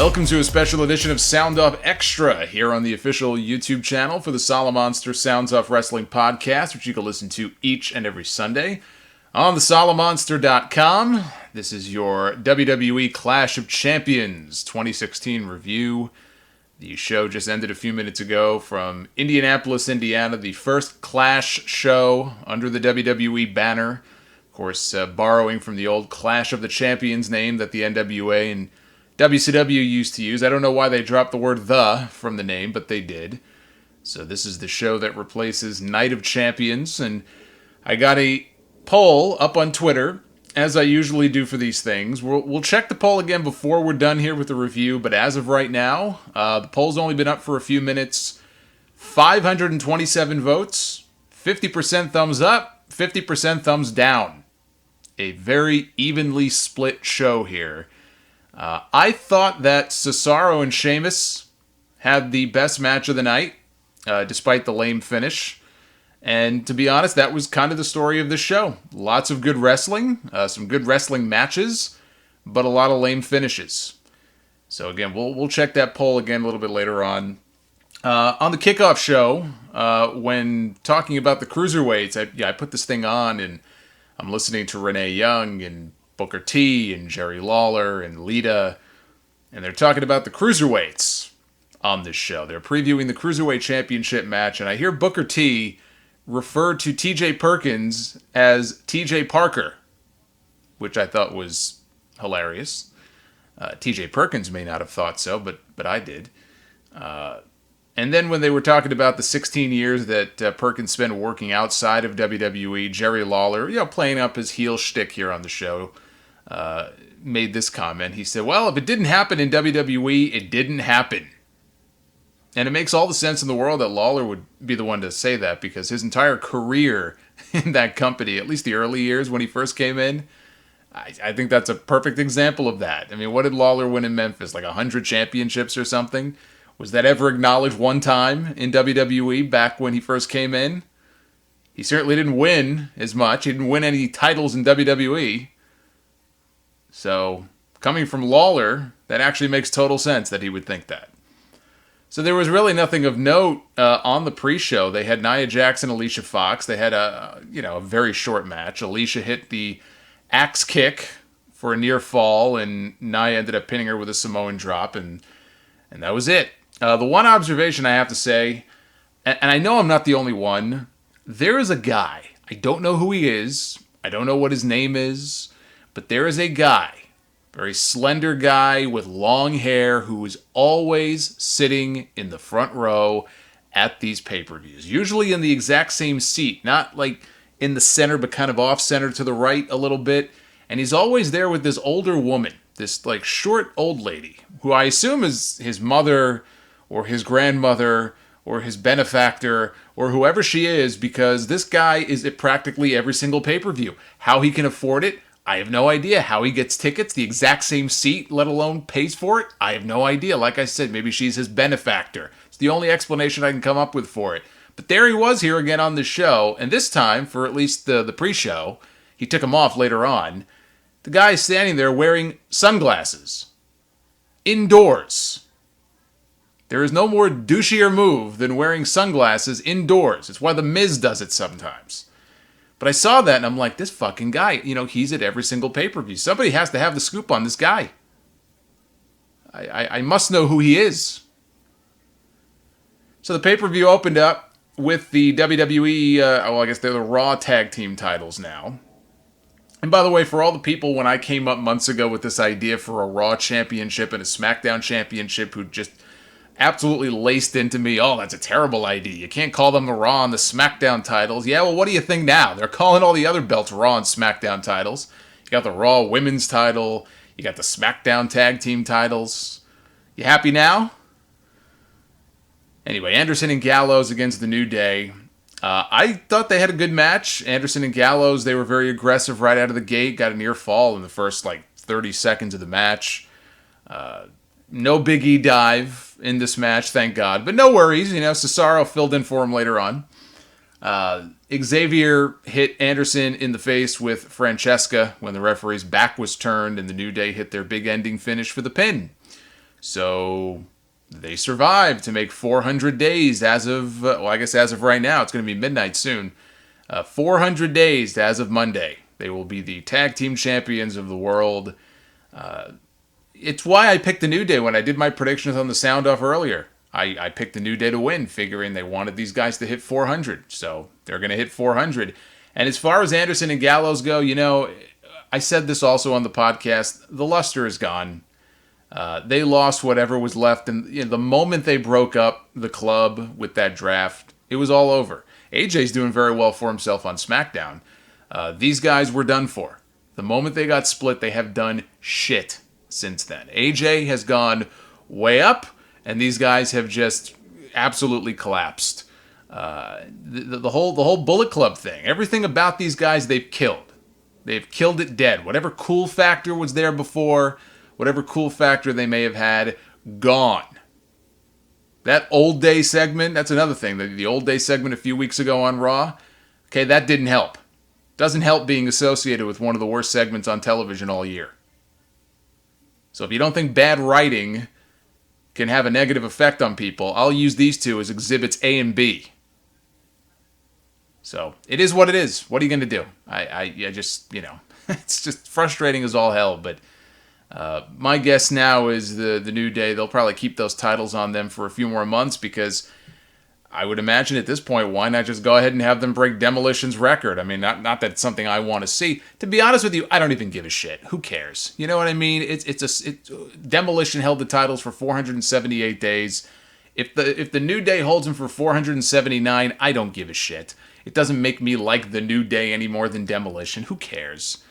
Welcome to a special edition of Sound Off Extra here on the official YouTube channel for the Solomonster Sounds Off Wrestling Podcast, which you can listen to each and every Sunday on the Solomonster.com. This is your WWE Clash of Champions 2016 review. The show just ended a few minutes ago from Indianapolis, Indiana, the first Clash show under the WWE banner. Of course, borrowing from the old Clash of the Champions name that the NWA and WCW used to use. I don't know why they dropped the word "the" from the name, but they did. So this is the show that replaces Night of Champions, and I got a poll up on Twitter, as I usually do for these things. We'll check the poll again before we're done here with the review, but as of right now, the poll's only been up for a few minutes. 527 votes, 50% thumbs up, 50% thumbs down. A very evenly split show here. I thought that Cesaro and Sheamus had the best match of the night, despite the lame finish. And to be honest, that was kind of the story of the show. Lots of good wrestling, some good wrestling matches, but a lot of lame finishes. So again, we'll check that poll again a little bit later on. On the kickoff show, when talking about the cruiserweights, I put this thing on and I'm listening to Renee Young and Booker T and Jerry Lawler and Lita, and they're talking about the cruiserweights on this show. They're previewing the Cruiserweight Championship match, and I hear Booker T refer to TJ Perkins as TJ Parker, which I thought was hilarious. TJ Perkins may not have thought so, but I did. And then when they were talking about the 16 years that Perkins spent working outside of WWE, Jerry Lawler, playing up his heel shtick here on the show, made this comment. He said, well, if it didn't happen in WWE, it didn't happen. And it makes all the sense in the world that Lawler would be the one to say that, because his entire career in that company, at least the early years when he first came in, I think that's a perfect example of that. I mean, what did Lawler win in Memphis? Like 100 championships or something? Was that ever acknowledged one time in WWE back when he first came in? He certainly didn't win as much. He didn't win any titles in WWE. So, coming from Lawler, that actually makes total sense that he would think that. So there was really nothing of note on the pre-show. They had Nia Jax and Alicia Fox. They had a very short match. Alicia hit the axe kick for a near fall, and Nia ended up pinning her with a Samoan drop, and that was it. The one observation I have to say, and I know I'm not the only one, there is a guy. I don't know who he is. I don't know what his name is. But there is a guy, very slender guy with long hair, who is always sitting in the front row at these pay-per-views. Usually in the exact same seat, not like in the center, but kind of off-center to the right a little bit. And he's always there with this older woman, this like short old lady, who I assume is his mother or his grandmother or his benefactor or whoever she is, because this guy is at practically every single pay-per-view. How he can afford it, I have no idea. How he gets tickets, the exact same seat, let alone pays for it, I have no idea. Like I said, maybe she's his benefactor. It's the only explanation I can come up with for it. But there he was here again on the show, and this time, for at least the pre-show, he took them off later on, the guy is standing there wearing sunglasses. Indoors. There is no more douchier move than wearing sunglasses indoors. It's why The Miz does it sometimes. But I saw that and I'm like, this fucking guy, he's at every single pay-per-view. Somebody has to have the scoop on this guy. I must know who he is. So the pay-per-view opened up with the WWE, I guess they're the Raw Tag Team titles now. And by the way, for all the people when I came up months ago with this idea for a Raw Championship and a SmackDown Championship who just absolutely laced into me, oh, that's a terrible idea. You can't call them the Raw and the SmackDown titles. Yeah, well, what do you think now? They're calling all the other belts Raw and SmackDown titles. You got the Raw Women's title. You got the SmackDown Tag Team titles. You happy now? Anyway, Anderson and Gallows against the New Day. I thought they had a good match. Anderson and Gallows, they were very aggressive right out of the gate. Got a near fall in the first, 30 seconds of the match. No Big E dive in this match, thank God. But no worries, Cesaro filled in for him later on. Xavier hit Anderson in the face with Francesca when the referee's back was turned and the New Day hit their big ending finish for the pin. So they survived to make 400 days as of, I guess as of right now, it's going to be midnight soon. 400 days as of Monday. They will be the tag team champions of the world. It's why I picked the New Day when I did my predictions on the Sound Off earlier. I picked the New Day to win, figuring they wanted these guys to hit 400. So they're going to hit 400. And as far as Anderson and Gallows go, I said this also on the podcast, the luster is gone. They lost whatever was left. And the moment they broke up the club with that draft, it was all over. AJ's doing very well for himself on SmackDown. These guys were done for. The moment they got split, they have done shit since then. AJ has gone way up, and these guys have just absolutely collapsed. The whole Bullet Club thing, everything about these guys, they've killed. They've killed it dead. Whatever cool factor was there before, whatever cool factor they may have had, gone. That Old Day segment, that's another thing. The Old Day segment a few weeks ago on Raw, okay, that didn't help. Doesn't help being associated with one of the worst segments on television all year. So if you don't think bad writing can have a negative effect on people, I'll use these two as exhibits A and B. So it is what it is. What are you going to do? I just, it's just frustrating as all hell. But my guess now is the New Day, they'll probably keep those titles on them for a few more months because I would imagine at this point, why not just go ahead and have them break Demolition's record? I mean, not that it's something I want to see. To be honest with you, I don't even give a shit. Who cares? You know what I mean? Demolition held the titles for 478 days. If the New Day holds them for 479, I don't give a shit. It doesn't make me like the New Day any more than Demolition. Who cares?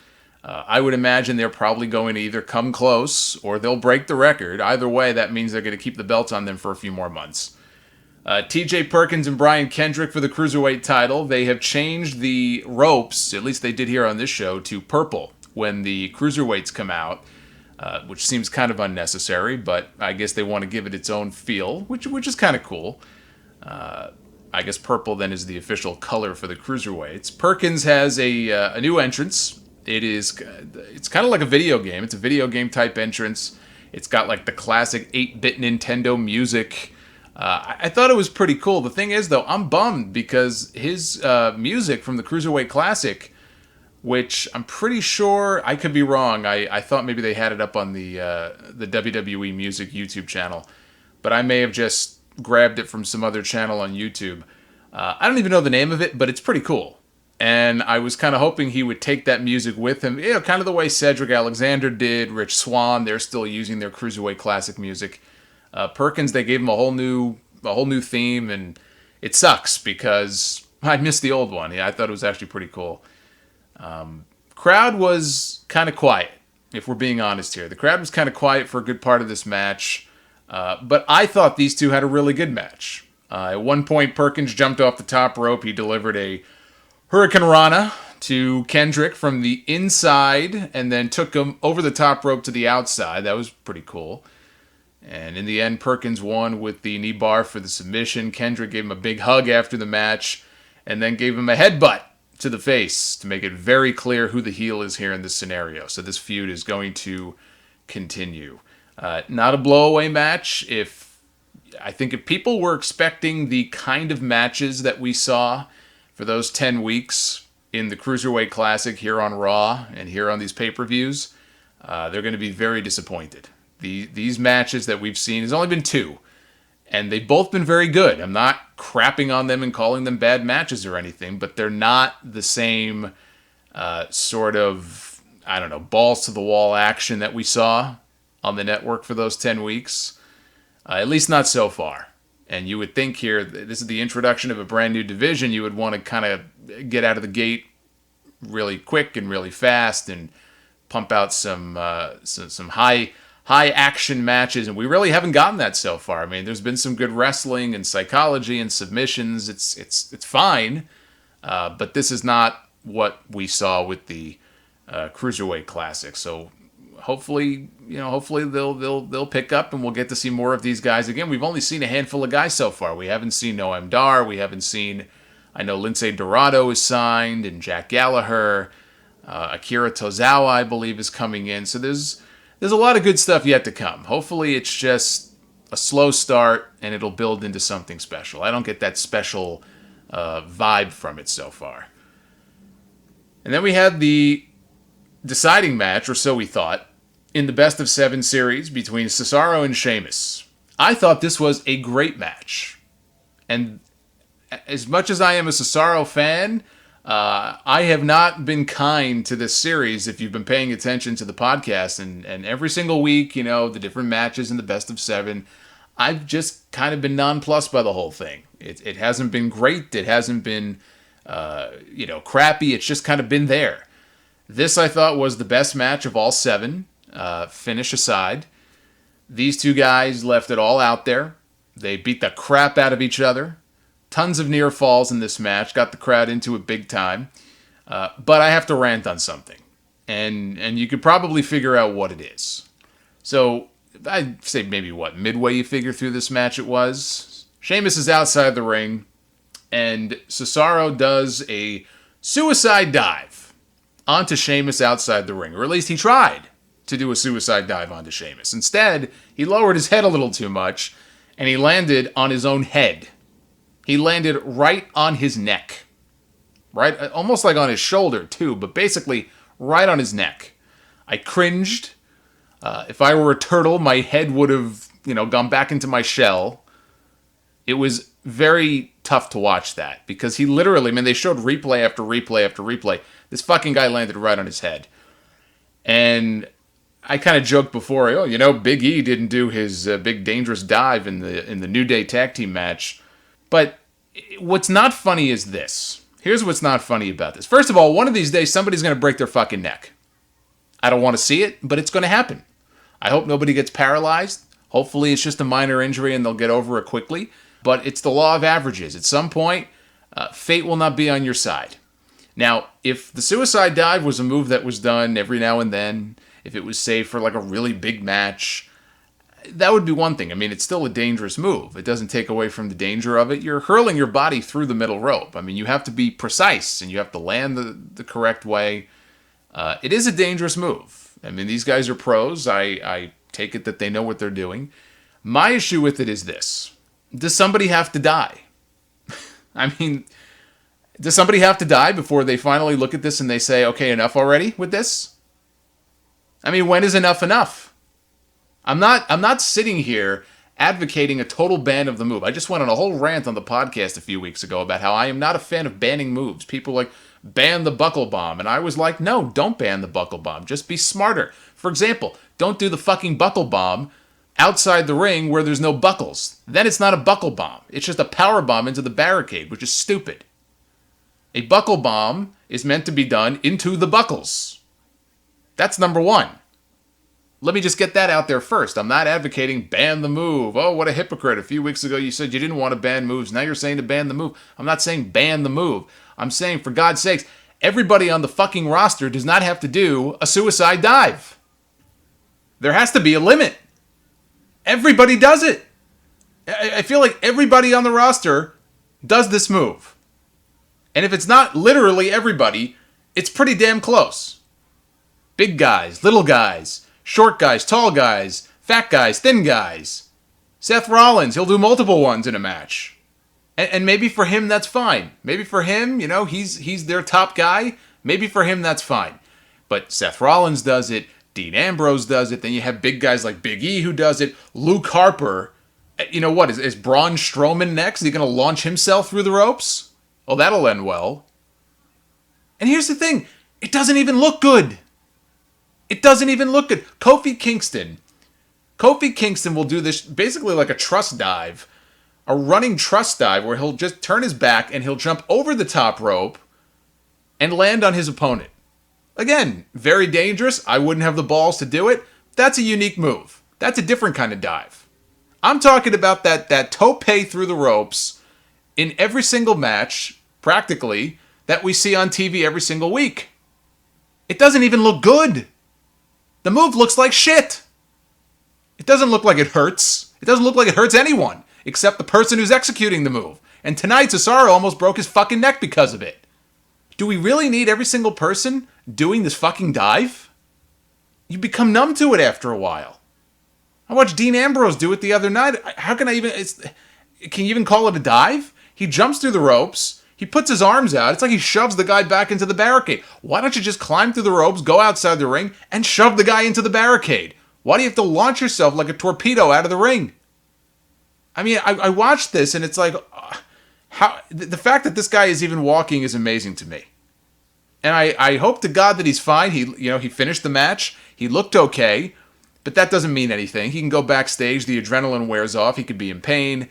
I would imagine they're probably going to either come close or they'll break the record. Either way, that means they're going to keep the belts on them for a few more months. TJ Perkins and Brian Kendrick for the Cruiserweight title. They have changed the ropes, at least they did here on this show, to purple when the Cruiserweights come out, which seems kind of unnecessary, but I guess they want to give it its own feel, which is kind of cool. I guess purple then is the official color for the Cruiserweights. Perkins has a new entrance. It's kind of like a video game. It's a video game type entrance. It's got like the classic 8-bit Nintendo music. I thought it was pretty cool. The thing is, though, I'm bummed because his music from the Cruiserweight Classic, which I'm pretty sure, I could be wrong, I thought maybe they had it up on the WWE Music YouTube channel, but I may have just grabbed it from some other channel on YouTube. I don't even know the name of it, but it's pretty cool. And I was kind of hoping he would take that music with him, kind of the way Cedric Alexander did, Rich Swann, they're still using their Cruiserweight Classic music. Perkins, they gave him a whole new theme, and it sucks because I missed the old one. Yeah, I thought it was actually pretty cool. Crowd was kind of quiet, if we're being honest here. The crowd was kind of quiet for a good part of this match, but I thought these two had a really good match. At one point, Perkins jumped off the top rope. He delivered a Hurricane Rana to Kendrick from the inside, and then took him over the top rope to the outside. That was pretty cool. And in the end, Perkins won with the knee bar for the submission. Kendrick gave him a big hug after the match, and then gave him a headbutt to the face to make it very clear who the heel is here in this scenario. So this feud is going to continue. Not a blowaway match. I think if people were expecting the kind of matches that we saw for those 10 weeks in the Cruiserweight Classic here on Raw and here on these pay-per-views, they're going to be very disappointed. These matches that we've seen, there's only been 2, and they've both been very good. I'm not crapping on them and calling them bad matches or anything, but they're not the same sort of, balls to the wall action that we saw on the network for those 10 weeks. At least not so far. And you would think here, this is the introduction of a brand new division, you would want to kind of get out of the gate really quick and really fast and pump out some high action matches, and we really haven't gotten that so far. I mean, there's been some good wrestling and psychology and submissions. It's fine, but this is not what we saw with the Cruiserweight Classic. So hopefully they'll pick up, and we'll get to see more of these guys again. We've only seen a handful of guys so far. We haven't seen Noam Dar. We haven't seen. I know Lince Dorado is signed, and Jack Gallagher, Akira Tozawa, I believe, is coming in. So there's there's a lot of good stuff yet to come. Hopefully it's just a slow start and it'll build into something special. I don't get that special vibe from it so far. And then we had the deciding match, or so we thought, in the best of 7 series between Cesaro and Sheamus. I thought this was a great match. And as much as I am a Cesaro fan, I have not been kind to this series if you've been paying attention to the podcast. And every single week, the different matches in the best of 7, I've just kind of been nonplussed by the whole thing. It hasn't been great. It hasn't been, crappy. It's just kind of been there. This, I thought, was the best match of all 7, finish aside. These two guys left it all out there. They beat the crap out of each other. Tons of near falls in this match. Got the crowd into it big time. But I have to rant on something. And you could probably figure out what it is. So, I'd say maybe midway you figure through this match it was. Sheamus is outside the ring. And Cesaro does a suicide dive onto Sheamus outside the ring. Or at least he tried to do a suicide dive onto Sheamus. Instead, he lowered his head a little too much, and he landed on his own head. He landed right on his neck. Right? Almost like on his shoulder, too, but basically right on his neck. I cringed. If I were a turtle, my head would have, gone back into my shell. It was very tough to watch that, because he literally, they showed replay after replay after replay. This fucking guy landed right on his head. And I kind of joked before, Big E didn't do his big dangerous dive in the New Day tag team match. But what's not funny is this. Here's what's not funny about this. First of all, one of these days, somebody's going to break their fucking neck. I don't want to see it, but it's going to happen. I hope nobody gets paralyzed. Hopefully it's just a minor injury and they'll get over it quickly. But it's the law of averages. At some point, fate will not be on your side. Now, if the suicide dive was a move that was done every now and then, if it was saved for like a really big match, that would be one thing. It's still a dangerous move. It doesn't take away from the danger of it. You're hurling your body through the middle rope. You have to be precise and you have to land the correct way. It is a dangerous move. These guys are pros. I take it that they know what they're doing. My issue with it is this. Does somebody have to die? Does somebody have to die before they finally look at this and they say, okay, enough already with this? When is enough enough? I'm not sitting here advocating a total ban of the move. I just went on a whole rant on the podcast a few weeks ago about how I am not a fan of banning moves. People like, ban the buckle bomb. And I was like, no, don't ban the buckle bomb. Just be smarter. For example, don't do the fucking buckle bomb outside the ring where there's no buckles. Then it's not a buckle bomb. It's just a power bomb into the barricade, which is stupid. A buckle bomb is meant to be done into the buckles. That's number one. Let me just get that out there first. I'm not advocating ban the move. Oh, what a hypocrite. A few weeks ago you said you didn't want to ban moves. Now you're saying to ban the move. I'm not saying ban the move. I'm saying, for God's sakes, everybody on the fucking roster does not have to do a suicide dive. There has to be a limit. Everybody does it. I feel like everybody on the roster does this move. And if it's not literally everybody, it's pretty damn close. Big guys, little guys, short guys, tall guys, fat guys, thin guys. Seth Rollins, he'll do multiple ones in a match. And maybe for him, that's fine. Maybe for him, he's their top guy. Maybe for him, that's fine. But Seth Rollins does it. Dean Ambrose does it. Then you have big guys like Big E who does it. Luke Harper. What? Is Braun Strowman next? Is he going to launch himself through the ropes? Oh, that'll end well. And here's the thing. It doesn't even look good. It doesn't even look good. Kofi Kingston will do this basically like a truss dive. A running truss dive where he'll just turn his back and he'll jump over the top rope and land on his opponent. Again, very dangerous. I wouldn't have the balls to do it. That's a unique move. That's a different kind of dive. I'm talking about that tope through the ropes in every single match, practically, that we see on TV every single week. It doesn't even look good. The move looks like shit. It doesn't look like it hurts. It doesn't look like it hurts anyone, except the person who's executing the move. And tonight, Cesaro almost broke his fucking neck because of it. Do we really need every single person doing this fucking dive? you become numb to it after a while. I watched Dean Ambrose do it the other night. How can I even... can you even call it a dive? He jumps through the ropes. He puts his arms out. It's like he shoves the guy back into the barricade. Why don't you just climb through the ropes, go outside the ring, and shove the guy into the barricade? Why do you have to launch yourself like a torpedo out of the ring? I mean, I watched this, and it's like... how the fact that this guy is even walking is amazing to me. And I hope to God that he's fine. He finished the match. He looked okay, but that doesn't mean anything. He can go backstage. The adrenaline wears off. He could be in pain.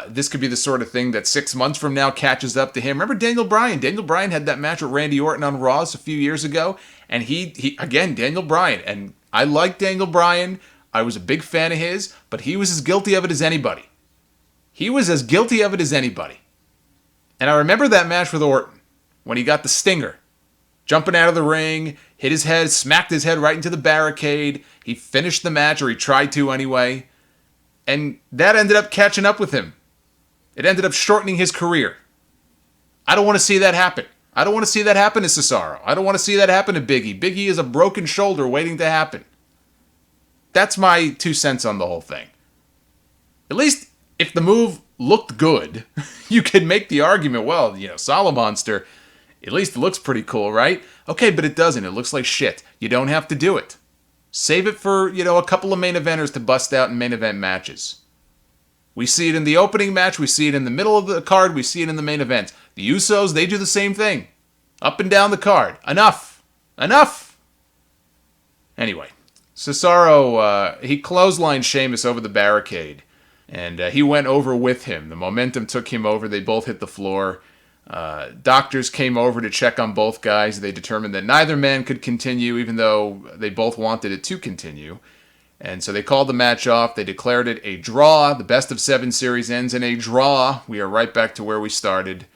This could be the sort of thing that 6 months from now catches up to him. Remember Daniel Bryan? Daniel Bryan had that match with Randy Orton on Raw a few years ago. And he again, Daniel Bryan. And I like Daniel Bryan. I was a big fan of his, but he was as guilty of it as anybody. He was as guilty of it as anybody. And I remember that match with Orton when he got the stinger. Jumping out of the ring, hit his head, smacked his head right into the barricade. He finished the match, or he tried to anyway. And that ended up catching up with him. It ended up shortening his career. I don't want to see that happen. I don't want to see that happen to Cesaro. I don't want to see that happen to Biggie. Biggie is a broken shoulder waiting to happen. That's my 2 cents on the whole thing. At least if the move looked good, you could make the argument, well, Solomonster, at least it looks pretty cool, right? Okay, but it doesn't. It looks like shit. You don't have to do it. Save it for, a couple of main eventers to bust out in main event matches. We see it in the opening match. We see it in the middle of the card. We see it in the main event. The Usos, they do the same thing. Up and down the card. Enough. Enough. Anyway, Cesaro, he clotheslined Sheamus over the barricade. And he went over with him. The momentum took him over. They both hit the floor. Doctors came over to check on both guys. They determined that neither man could continue, even though they both wanted it to continue. And so they called the match off. They declared it a draw. The best of 7 series ends in a draw. We are right back to where we started.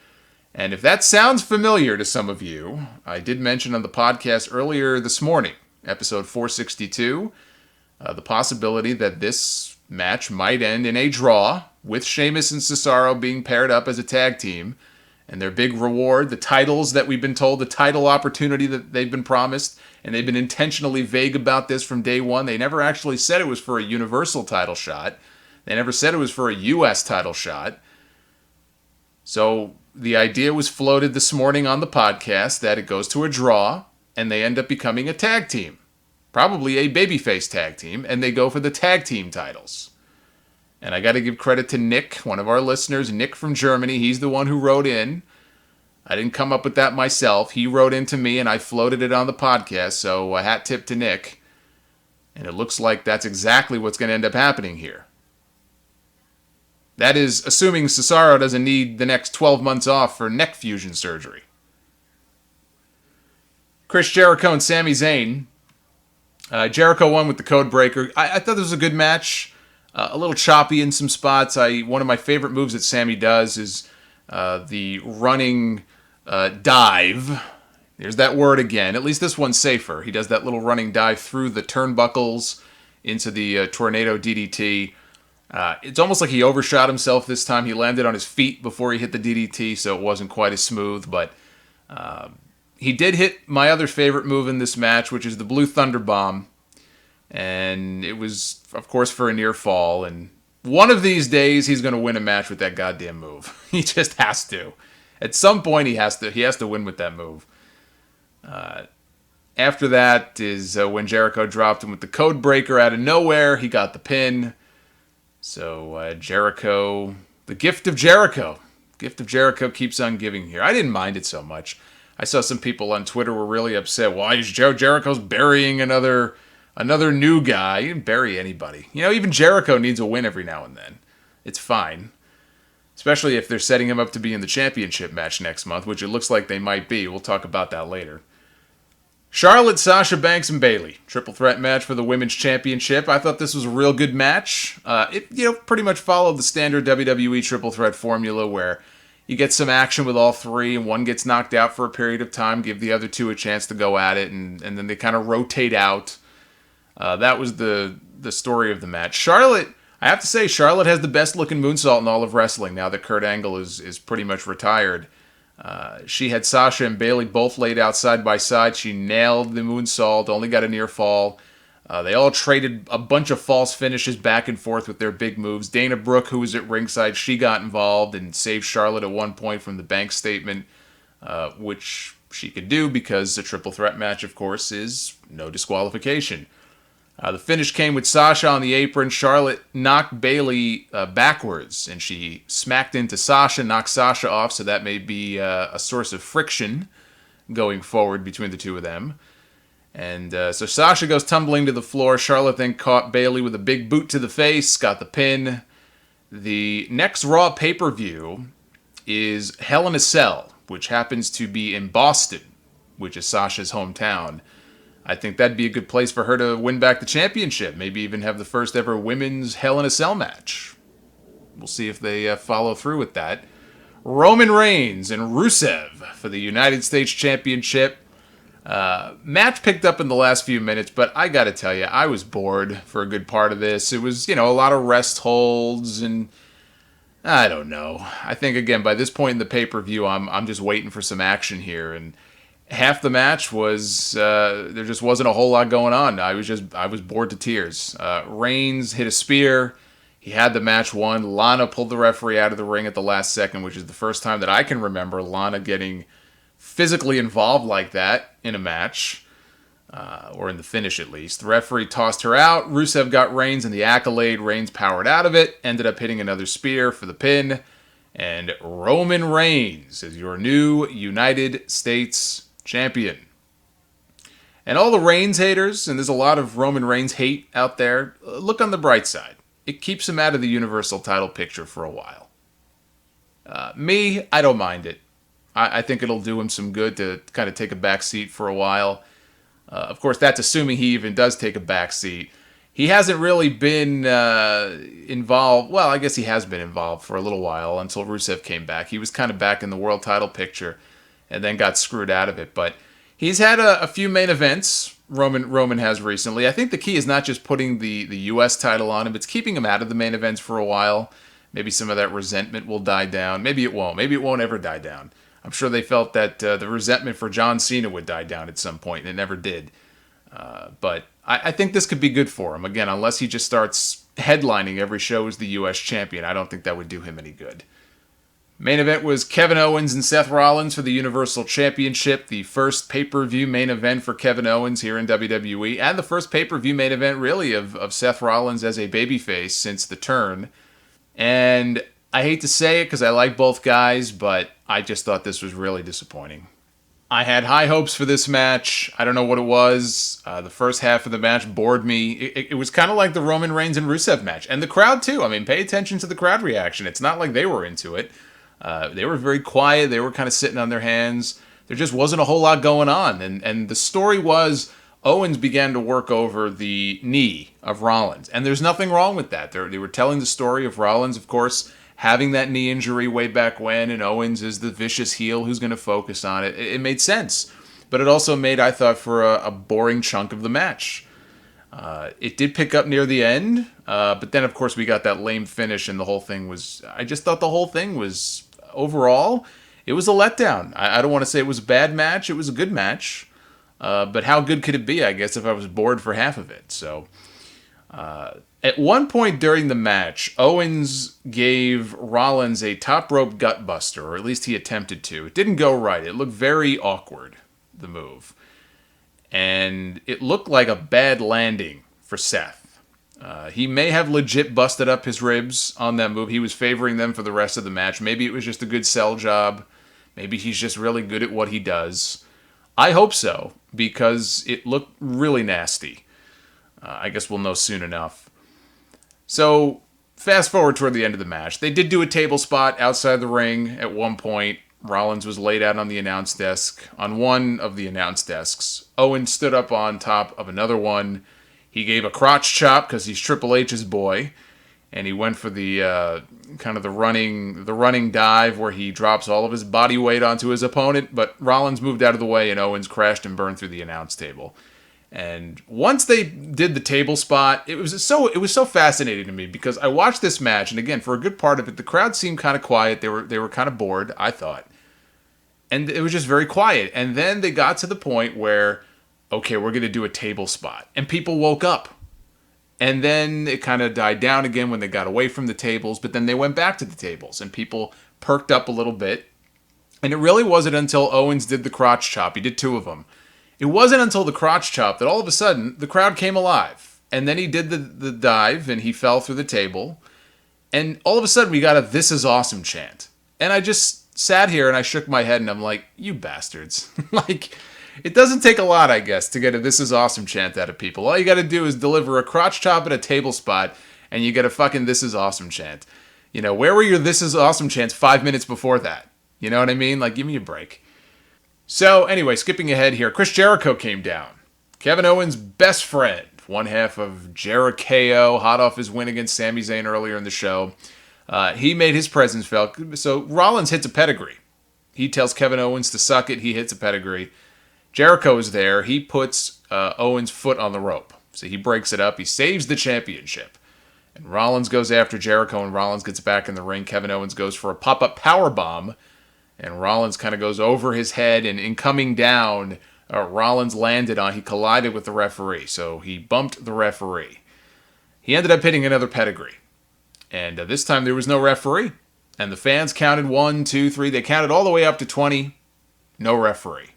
And if that sounds familiar to some of you, I did mention on the podcast earlier this morning, episode 462, the possibility that this match might end in a draw, with Sheamus and Cesaro being paired up as a tag team, and their big reward, the titles that we've been told, the title opportunity that they've been promised, and they've been intentionally vague about this from day one. They never actually said it was for a Universal title shot. They never said it was for a U.S. title shot. So the idea was floated this morning on the podcast that it goes to a draw, and they end up becoming a tag team. Probably a babyface tag team, and they go for the tag team titles. And I got to give credit to Nick, one of our listeners, Nick from Germany. He's the one who wrote in. I didn't come up with that myself. He wrote in to me, and I floated it on the podcast, so a hat tip to Nick. And it looks like that's exactly what's going to end up happening here. That is, assuming Cesaro doesn't need the next 12 months off for neck fusion surgery. Chris Jericho and Sami Zayn. Jericho won with the code breaker. I thought this was a good match. A little choppy in some spots. One of my favorite moves that Sami does is the running dive. There's that word again. At least this one's safer. He does that little running dive through the turnbuckles into the tornado DDT. It's almost like he overshot himself this time. He landed on his feet before he hit the DDT, so it wasn't quite as smooth, but he did hit my other favorite move in this match, which is the Blue Thunder Bomb. And it was, of course, for a near fall. And one of these days, he's going to win a match with that goddamn move. He just has to. At some point, he has to win with that move. After that is when Jericho dropped him with the code breaker out of nowhere. He got the pin. So Jericho, the gift of Jericho. Gift of Jericho keeps on giving here. I didn't mind it so much. I saw some people on Twitter were really upset. Why is Jericho's burying another new guy? He didn't bury anybody. Even Jericho needs a win every now and then. It's fine. Especially if they're setting him up to be in the championship match next month, which it looks like they might be. We'll talk about that later. Charlotte, Sasha Banks, and Bayley. Triple threat match for the Women's Championship. I thought this was a real good match. It pretty much followed the standard WWE triple threat formula where you get some action with all three, and one gets knocked out for a period of time, give the other two a chance to go at it, and then they kind of rotate out. That was the story of the match. Charlotte, I have to say, Charlotte has the best looking moonsault in all of wrestling now that Kurt Angle is pretty much retired. She had Sasha and Bayley both laid out side by side. She nailed the moonsault, only got a near fall. They all traded a bunch of false finishes back and forth with their big moves. Dana Brooke, who was at ringside, she got involved and saved Charlotte at one point from the bank statement, which she could do because a triple threat match, of course, is no disqualification. The finish came with Sasha on the apron. Charlotte knocked Bayley backwards, and she smacked into Sasha, knocked Sasha off, so that may be a source of friction going forward between the two of them. And so Sasha goes tumbling to the floor. Charlotte then caught Bayley with a big boot to the face, got the pin. The next Raw pay-per-view is Hell in a Cell, which happens to be in Boston, which is Sasha's hometown. I think that'd be a good place for her to win back the championship. Maybe even have the first ever women's Hell in a Cell match. We'll see if they follow through with that. Roman Reigns and Rusev for the United States Championship. Match picked up in the last few minutes, but I gotta tell you, I was bored for a good part of this. It was, a lot of rest holds, and I don't know. I think, again, by this point in the pay-per-view, I'm just waiting for some action here, and half the match was, there just wasn't a whole lot going on. I was bored to tears. Reigns hit a spear. He had the match won. Lana pulled the referee out of the ring at the last second, which is the first time that I can remember Lana getting physically involved like that in a match, or in the finish at least. The referee tossed her out. Rusev got Reigns and the accolade. Reigns powered out of it, ended up hitting another spear for the pin, and Roman Reigns is your new United States champion. And all the Reigns haters, and there's a lot of Roman Reigns hate out there, look on the bright side. It keeps him out of the Universal title picture for a while. Me, I don't mind it. I think it'll do him some good to kind of take a back seat for a while. Of course, that's assuming he even does take a back seat. He hasn't really been involved. Well, I guess he has been involved for a little while until Rusev came back. He was kind of back in the world title picture and then got screwed out of it. But he's had a few main events, Roman has recently. I think the key is not just putting the U.S. title on him, it's keeping him out of the main events for a while. Maybe some of that resentment will die down. Maybe it won't. Maybe it won't ever die down. I'm sure they felt that the resentment for John Cena would die down at some point, and it never did. But I think this could be good for him. Again, unless he just starts headlining every show as the U.S. champion, I don't think that would do him any good. Main event was Kevin Owens and Seth Rollins for the Universal Championship, the first pay-per-view main event for Kevin Owens here in WWE, and the first pay-per-view main event, really, of Seth Rollins as a babyface since the turn. And I hate to say it because I like both guys, but I just thought this was really disappointing. I had high hopes for this match. I don't know what it was. The first half of the match bored me. It was kind of like the Roman Reigns and Rusev match. And the crowd, too. I mean, pay attention to the crowd reaction. It's not like they were into it. They were very quiet. They were kind of sitting on their hands. There just wasn't a whole lot going on. And the story was Owens began to work over the knee of Rollins. And there's nothing wrong with that. They were telling the story of Rollins, of course, having that knee injury way back when, and Owens is the vicious heel who's going to focus on it. It made sense. But it also made, I thought, for a boring chunk of the match. It did pick up near the end, but then, of course, we got that lame finish, and the whole thing was... I just thought the whole thing was, overall, it was a letdown. I don't want to say it was a bad match. It was a good match. But how good could it be, I guess, if I was bored for half of it? So... At one point during the match, Owens gave Rollins a top rope gutbuster, or at least he attempted to. It didn't go right. It looked very awkward, the move. And it looked like a bad landing for Seth. He may have legit busted up his ribs on that move. He was favoring them for the rest of the match. Maybe it was just a good sell job. Maybe he's just really good at what he does. I hope so, because it looked really nasty. I guess we'll know soon enough. So, fast forward toward the end of the match. They did do a table spot outside the ring at one point. Rollins was laid out on the announce desk, on one of the announce desks. Owens stood up on top of another one. He gave a crotch chop because he's Triple H's boy. And he went for the kind of the running dive where he drops all of his body weight onto his opponent. But Rollins moved out of the way and Owens crashed and burned through the announce table. And once they did the table spot, it was so fascinating to me because I watched this match, and again, for a good part of it, the crowd seemed kind of quiet. They were kind of bored, I thought. And it was just very quiet. And then they got to the point where okay, we're going to do a table spot. And people woke up. And then it kind of died down again when they got away from the tables, but then they went back to the tables and people perked up a little bit. And it really wasn't until Owens did the crotch chop, he did 2 of them. It wasn't until the crotch chop that all of a sudden the crowd came alive. And then he did the dive and he fell through the table. And all of a sudden we got a "This is awesome" chant. And I just sat here and I shook my head and I'm like, you bastards. Like, it doesn't take a lot, I guess, to get a "This is awesome" chant out of people. All you got to do is deliver a crotch chop at a table spot and you get a fucking "This is awesome" chant. You know, where were your "This is awesome" chants 5 minutes before that? You know what I mean? Like, give me a break. So, anyway, skipping ahead here, Chris Jericho came down. Kevin Owens' best friend, one half of Jericho, hot off his win against Sami Zayn earlier in the show. He made his presence felt. So, Rollins hits a pedigree. He tells Kevin Owens to suck it. He hits a pedigree. Jericho is there. He puts Owens' foot on the rope. So, he breaks it up. He saves the championship. And Rollins goes after Jericho, and Rollins gets back in the ring. Kevin Owens goes for a pop-up powerbomb. And Rollins kind of goes over his head, and in coming down, Rollins he collided with the referee, so he bumped the referee. He ended up hitting another pedigree. And this time there was no referee. And the fans counted 1, 2, 3. They counted all the way up to 20. No referee.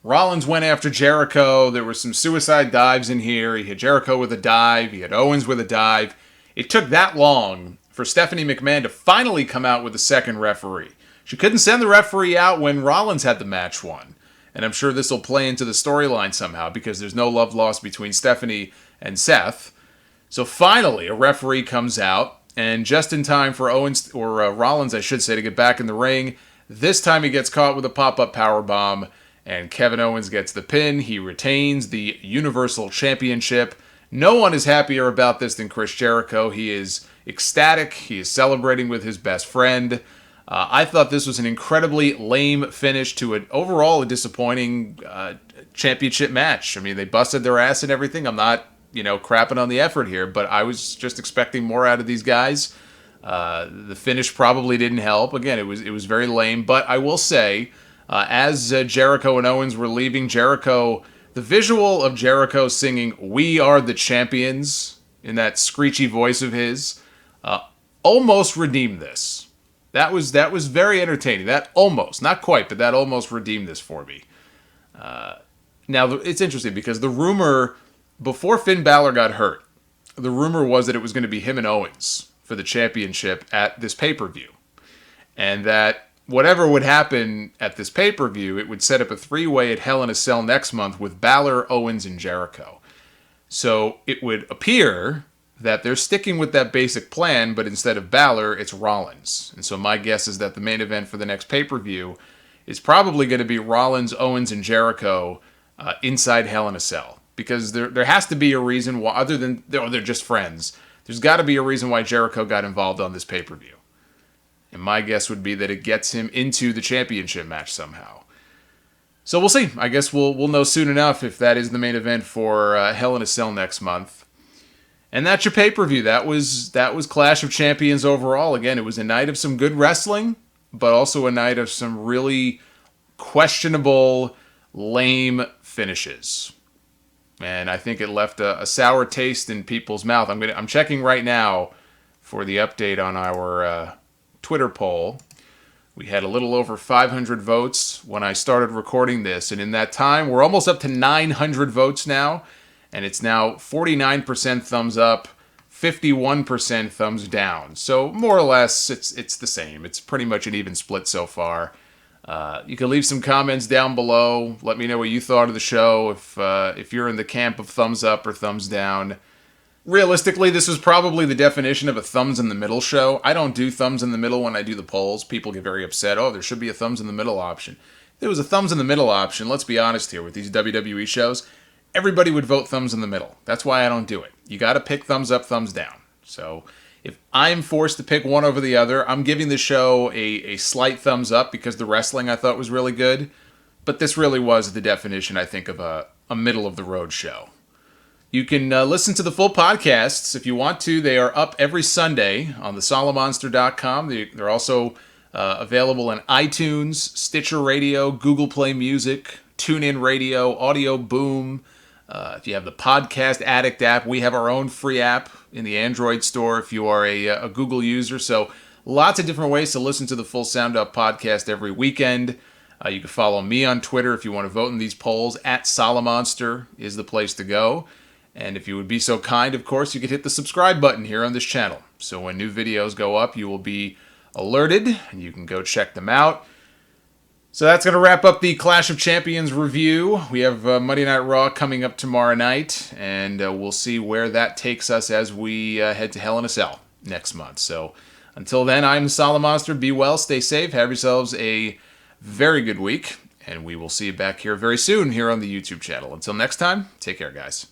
Rollins went after Jericho. There were some suicide dives in here. He hit Jericho with a dive. He hit Owens with a dive. It took that long for Stephanie McMahon to finally come out with a second referee. She couldn't send the referee out when Rollins had the match won. And I'm sure this will play into the storyline somehow because there's no love lost between Stephanie and Seth. So finally, a referee comes out, and just in time for Rollins, I should say, to get back in the ring. This time he gets caught with a pop-up powerbomb, and Kevin Owens gets the pin. He retains the Universal Championship. No one is happier about this than Chris Jericho. He is ecstatic. He is celebrating with his best friend. I thought this was an incredibly lame finish to overall a disappointing championship match. I mean, they busted their ass and everything. I'm not, crapping on the effort here, but I was just expecting more out of these guys. The finish probably didn't help. Again, it was very lame, but I will say, as Jericho and Owens were leaving, the visual of Jericho singing "We Are the Champions" in that screechy voice of his almost redeemed this. That was very entertaining. That almost, not quite, but that almost redeemed this for me. Now, it's interesting because the rumor, before Finn Balor got hurt, the rumor was that it was going to be him and Owens for the championship at this pay-per-view. And that whatever would happen at this pay-per-view, it would set up a 3-way at Hell in a Cell next month with Balor, Owens, and Jericho. So it would appear that they're sticking with that basic plan, but instead of Balor, it's Rollins. And so my guess is that the main event for the next pay-per-view is probably going to be Rollins, Owens, and Jericho inside Hell in a Cell. Because there has to be a reason why, other than they're just friends, there's got to be a reason why Jericho got involved on this pay-per-view. And my guess would be that it gets him into the championship match somehow. So we'll see. I guess we'll know soon enough if that is the main event for Hell in a Cell next month. And that's your pay-per-view. That was Clash of Champions overall. Again, it was a night of some good wrestling, but also a night of some really questionable, lame finishes. And I think it left a sour taste in people's mouth. I'm checking right now for the update on our Twitter poll. We had a little over 500 votes when I started recording this, and in that time, we're almost up to 900 votes now. And it's now 49% thumbs up, 51% thumbs down. So more or less, it's the same. It's pretty much an even split so far. You can leave some comments down below. Let me know what you thought of the show, if you're in the camp of thumbs up or thumbs down. Realistically, this is probably the definition of a thumbs in the middle show. I don't do thumbs in the middle when I do the polls. People get very upset. Oh, there should be a thumbs in the middle option. If there was a thumbs in the middle option, let's be honest here, with these WWE shows, everybody would vote thumbs in the middle. That's why I don't do it. You got to pick thumbs up, thumbs down. So if I'm forced to pick one over the other, I'm giving the show a slight thumbs up because the wrestling I thought was really good. But this really was the definition, I think, of a middle-of-the-road show. You can listen to the full podcasts if you want to. They are up every Sunday on the Solomonster.com. They're also available on iTunes, Stitcher Radio, Google Play Music, TuneIn Radio, Audio Boom. If you have the Podcast Addict app, we have our own free app in the Android store if you are a Google user. So lots of different ways to listen to the full Sound Up podcast every weekend. You can follow me on Twitter if you want to vote in these polls. At Solomonster is the place to go. And if you would be so kind, of course, you could hit the subscribe button here on this channel. So when new videos go up, you will be alerted, and you can go check them out. So that's going to wrap up the Clash of Champions review. We have Monday Night Raw coming up tomorrow night, and we'll see where that takes us as we head to Hell in a Cell next month. So until then, I'm Solomonster. Be well, stay safe, have yourselves a very good week, and we will see you back here very soon here on the YouTube channel. Until next time, take care, guys.